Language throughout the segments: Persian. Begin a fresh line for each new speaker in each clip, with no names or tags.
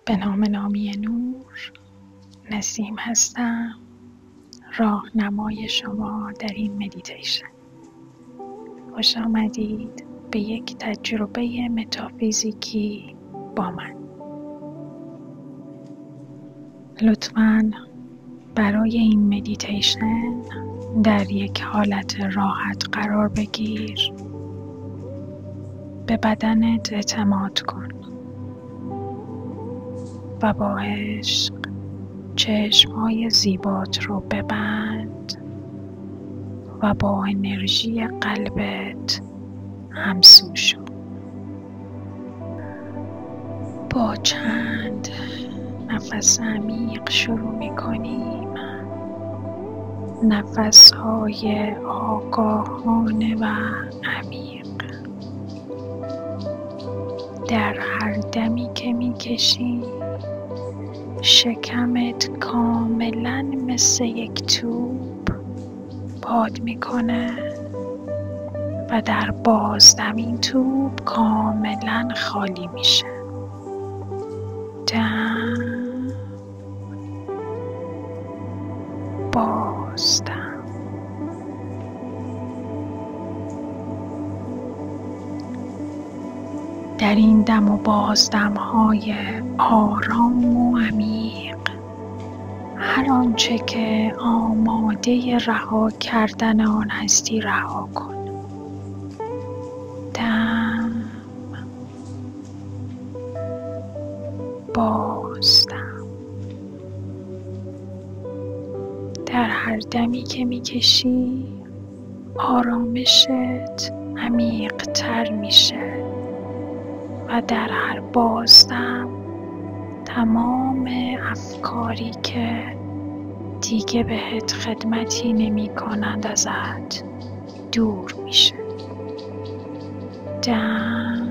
به نام نامی نور، نسیم هستم، راهنمای شما در این مدیتیشن. خوش آمدید به یک تجربه متافیزیکی با من. لطفاً برای این مدیتیشن در یک حالت راحت قرار بگیر. به بدنت اعتماد کن و با عشق چشم‌های زیبات رو ببند و با انرژی قلبت همسو شو. با چند نفس عمیق شروع می‌کنیم. نفس‌های آگاهانه و عمیق. در هر دمی که می‌کشی شکمت کاملاً مثل یک توپ باد میکنه و در بازدم این توپ کاملاً خالی میشه. دم، بازدم. در این دم و بازدم های آرام و عمیق هر آنچه که آماده رها کردن آن هستی رها کن. دم، بازدم. در هر دمی که میکشی آرامشت عمیق تر میشه و در هر بازدم تمام افکاری که دیگه بهت خدمتی نمی کنند ازت دور میشه. دم،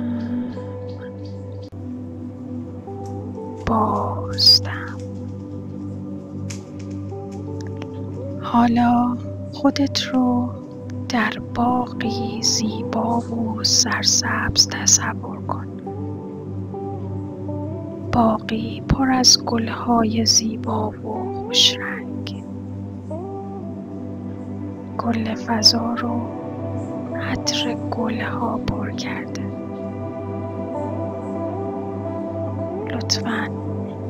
بازدم. حالا خودت رو در باغی زیبا و سرسبز تصور کن. باغی پر از گل‌های زیبا و خوشرنگ. کل فضا رو عطر گل‌ها پر کرده. لطفاً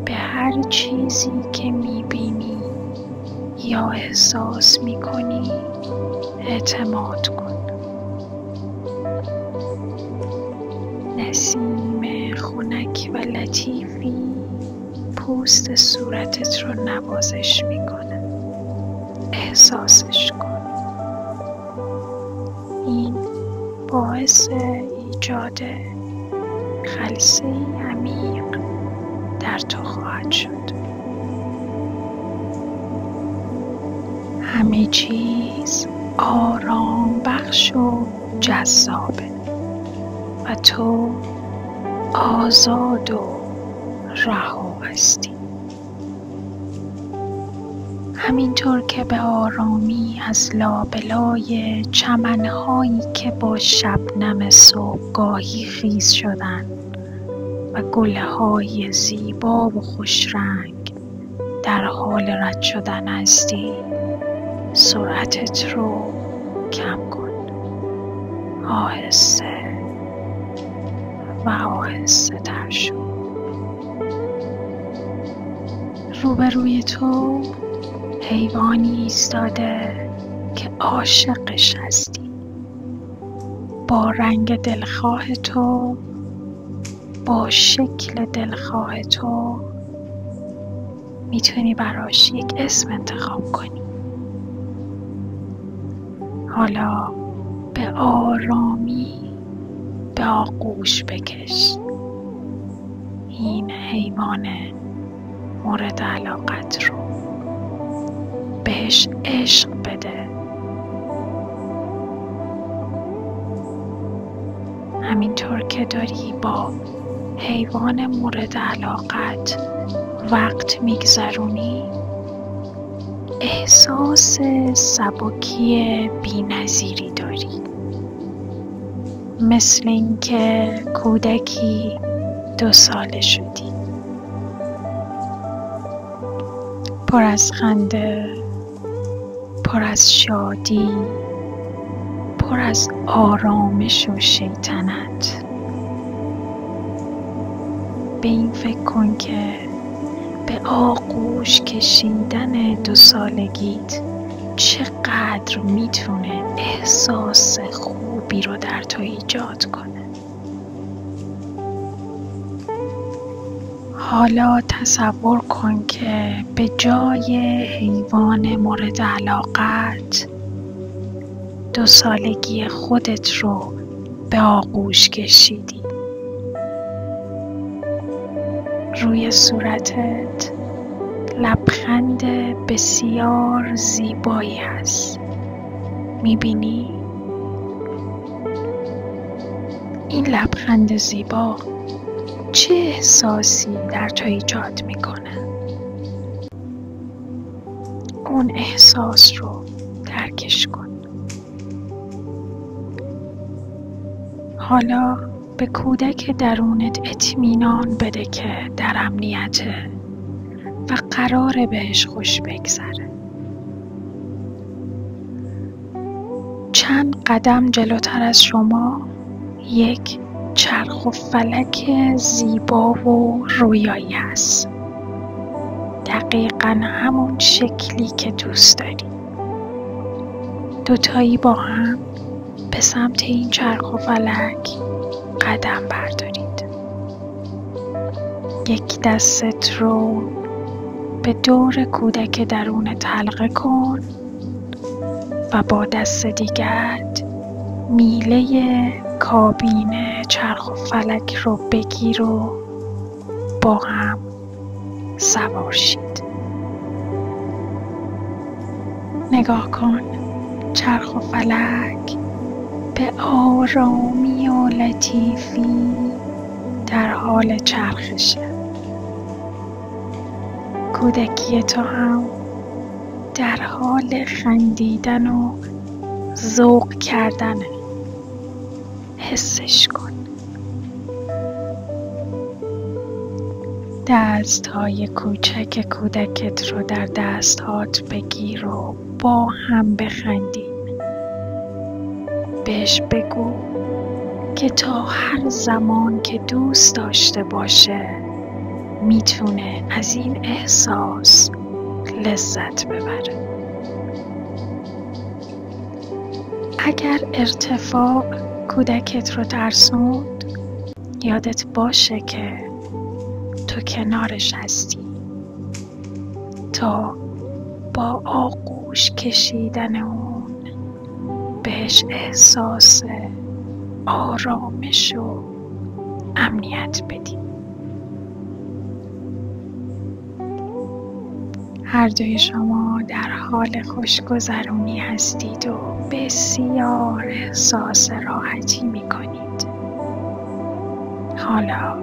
به هر چیزی که می‌بینی یا احساس می‌کنی اعتماد کن. نسیم خنک و لطیفی پوست صورتت رو نوازش میکنه. احساسش کن. این باعث ایجاد خلسه‌ای عمیق در تو خواهد شد. همه چیز آرام بخش و جذابه و تو آزاد و رها هستی. همینطور که به آرامی از لابلای چمنهایی که با شبنم صبحگاهی خیس شدن و گلهای زیبا و خوشرنگ در حال رد شدن هستی، سرعتت رو کم کن. آهسته و آهسته تر شو. روبروی تو حیوانی ایستاده که عاشقش هستی. با رنگ دلخواه تو، با شکل دلخواه تو میتونی براش یک اسم انتخاب کنی. حالا به آرامی به آغوش بکش این حیوان مورد علاقت رو. بهش عشق بده. همینطور که داری با حیوان مورد علاقت وقت میگذرونی، احساس سبکی بی‌نظیری داری. مثل اینکه کودکی 2 ساله شدی. پر از خنده، پر از شادی، پر از آرامش و شیطنت. به این فکر کن که به آغوش کشیدن 2 سالگیت چقدر میتونه احساس خوبی رو در تو ایجاد کنه. حالا تصور کن که به جای حیوان مورد علاقت 2 سالگی خودت رو به آغوش کشیدی. روی صورتت لبخند بسیار زیبایی هست. میبینی؟ این لبخند زیبا چه احساسی در تو ایجاد میکنه؟ اون احساس رو درکش کن. حالا به کودک درونت اطمینان بده که در امنیته و قراره بهش خوش بگذره. چند قدم جلوتر از شما یک چرخ و فلک زیبا و رویایی هست. دقیقاً همون شکلی که دوست داری. 2 تایی با هم به سمت این چرخ و فلک قدم بردارید. یک دستت رو به دور کودک درونت حلقه کن و با دست دیگرت میله کابین چرخ و فلک رو بگیر و با هم سوار شید. نگاه کن، چرخ و فلک به آرامی و لطیفی در حال چرخشه. کودکی تو هم در حال خندیدن و ذوق کردنه. حسش کن. دست‌های کوچک کودکت رو در دست‌هات بگیر و با هم بخندید. بهش بگو که تا هر زمان که دوست داشته باشه میتونه از این احساس لذت ببره. اگر ارتفاع کودکت رو ترسوند، یادت باشه که تو کنارش هستی تا با آغوش کشیدن اون بهش احساس آرامش و امنیت بدی. هر دوی شما در حال خوشگذرونی هستید و بسیار احساس راحتی میکنید. حالا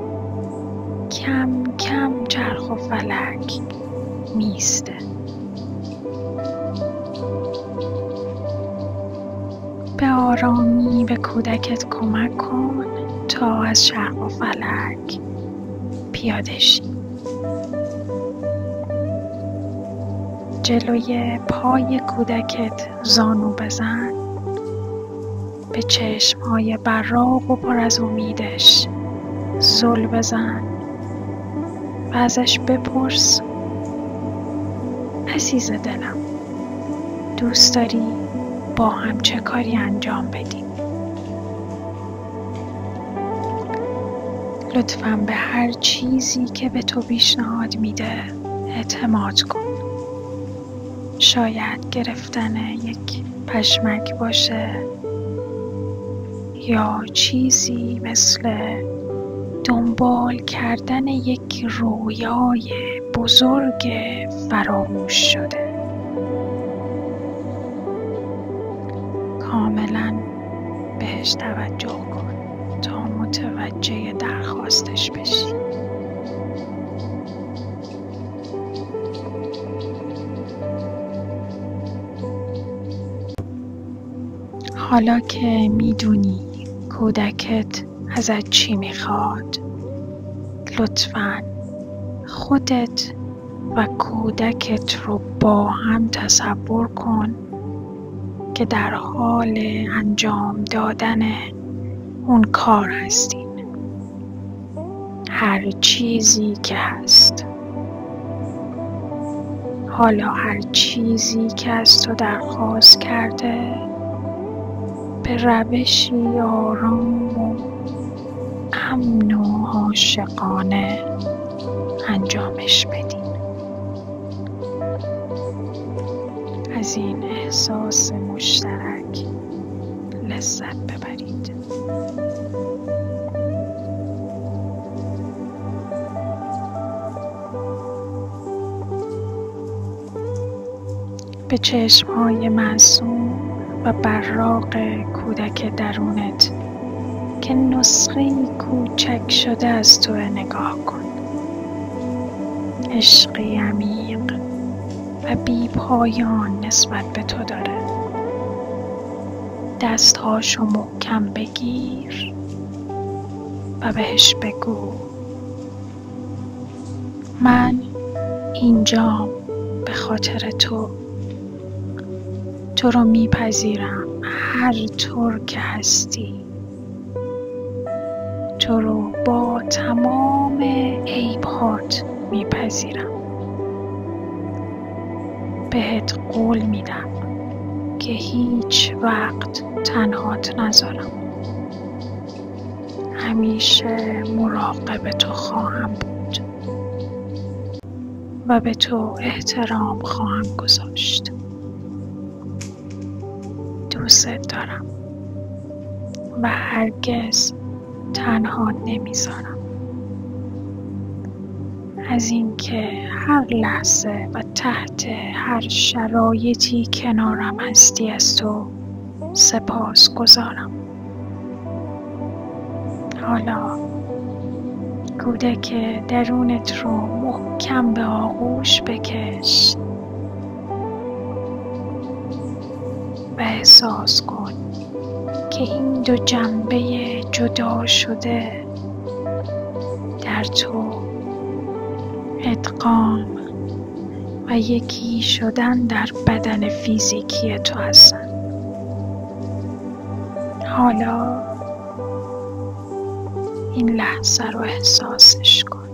کم کم چرخ و فلک میسته. به آرامی به کودکت کمک کن تا از چرخ و فلک پیاده شی. جلوی پای کودکت زانو بزن. به چشم‌های براق و پر از امیدش زل بزن و ازش بپرس: عزیز دلم، دوست داری با هم چه کاری انجام بدیم؟ لطفاً به هر چیزی که به تو پیشنهاد میده اعتماد کن. شاید گرفتن یک پشمک باشه یا چیزی مثل دنبال کردن یک رویای بزرگ فراموش شده. کاملا بهش توجه کن تا متوجه درخواستش بشی. حالا که میدونی کودکت ازت چی میخواد، لطفاً خودت و کودکت رو با هم تصور کن که در حال انجام دادن اون کار هستین. هر چیزی که هست، حالا هر چیزی که از تو درخواست کرده به روشی آرام و امن و عاشقانه انجامش بدین. از این احساس مشترک لذت ببرید. به چشم‌های معصوم و براق کودک درونت که نسخه‌ای کوچک شده از تو نگاه کن. عشقی عمیق و بی پایان نسبت به تو داره. دستهاشو محکم بگیر و بهش بگو من اینجام به خاطر تو رو میپذیرم هر طور که هستی. تو رو با تمام عیب‌هات میپذیرم. بهت قول میدم که هیچ وقت تنهات نذارم. همیشه مراقب تو خواهم بود و به تو احترام خواهم گذاشت. دوست دارم و هرگز تنها نمیذارم. از اینکه هر لحظه و تحت هر شرایطی کنارم هستی از تو سپاس گذارم. حالا کودک درونت رو محکم به آغوش بکش و احساس کن که این دو جنبه جدا شده در تو ادغام و یکی شدن در بدن فیزیکی تو هستن. حالا این لحظه رو احساسش کن.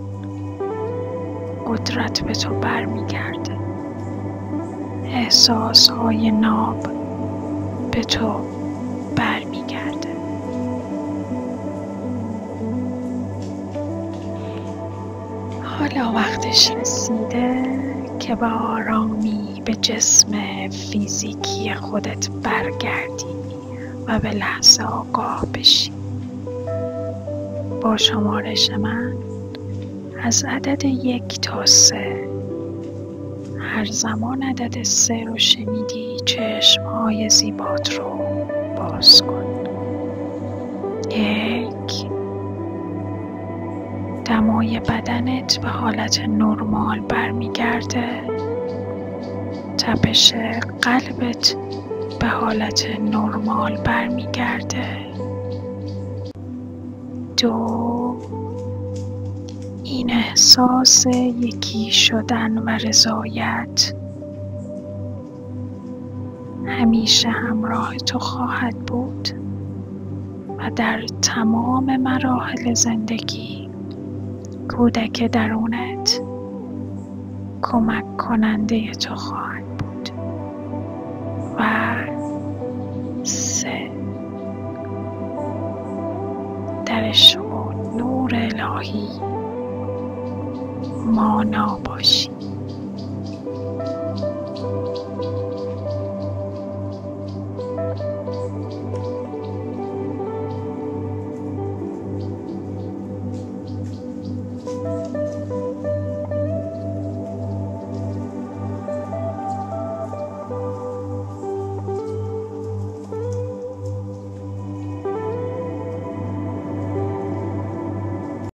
قدرت به تو برمیگرده. احساسهای ناب به تو برمیگرده. حالا وقتش رسیده که با آرامی به جسم فیزیکی خودت برگردی و به لحظه آگاه بشی. با شمارش من از عدد 1 تا 3، هر زمان عدد 3 رو شنیدی چشم‌های زیبات رو باز کن. 1. دمای بدنت به حالت نرمال برمیگرده. تپش قلبت به حالت نرمال برمیگرده. 2. این احساس یکی شدن و رضایت همیشه همراه تو خواهد بود و در تمام مراحل زندگی کودک درونت کمک کننده تو خواهد بود. و 3. در عشق و نور الهی مانا باشی.